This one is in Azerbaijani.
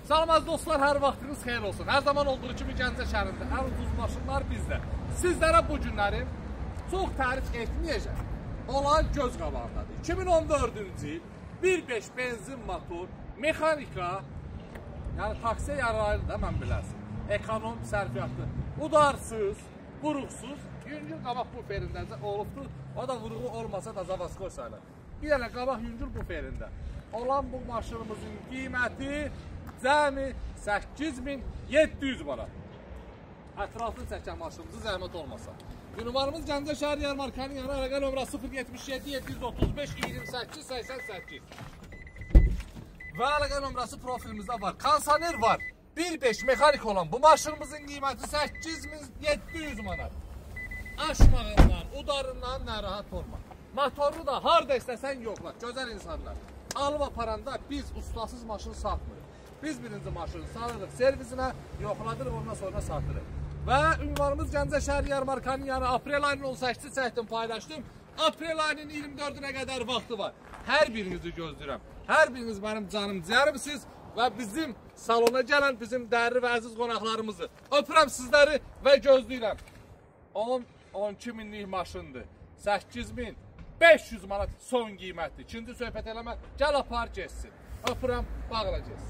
Salamaz dostlar, hər vaxtınız xeyir olsun. Hər zaman olduğu kimi Gəncə şəhərində ən ucuz maşınlar bizdə. Sizlərə bu günləri çox tərif etməyəcək olan göz qabağındadır. 2014-cü il 1.5 benzin motor, mexanika, yəni taksiyə yararlı da mən bilərsin. Ekonom sərfiyyatlı, udarsız, vuruqsuz, yüngül qabaq buferində olubdur. O da vuruğu olmasa da zavaskoy sayılır. Bir dənə qabaq yüngül buferində olan bu maşınımızın qiyməti cəmi 8700 manat. Ətraflı çəkən maşınımızı zəhmət olmasa. Ünvanımız Gəncə şəhər yarmarkanın yanı, əlaqə nömrəsi 077 735 28 88. Və əlaqə nömrəsi profilimizdə var. Kondisioner var. 1.5 mexanik olan bu maşınımızın qiyməti 8700 manat. Aşmağından, udarından narahat olma. Motoru da harda istəsən yoxla. Gözəl insanlar. Alıb aparanda biz ustasız maşın satmırıq. Biz birinci maşını salırıq servisinə, yoxladırıq, ondan sonra satırıq. Və ünvanımız Gəncə şəhər yarmarkanın yanı, aprel ayının 18-ci çəkdim, paylaşdım. Aprel ayının 24-nə qədər vaxtı var. Hər birinizi gözləyirəm. Hər biriniz mənim canım ciyərimsiniz və bizim salona gələn bizim dəyərli və əziz qonaqlarımızı öpürəm sizləri və gözləyirəm. 10-12 minlik maşındır. 8500 manat son qiymətdir. İkinci söhbət eləmə, gəl apar geçsin. Öpürəm, bağla geçsin.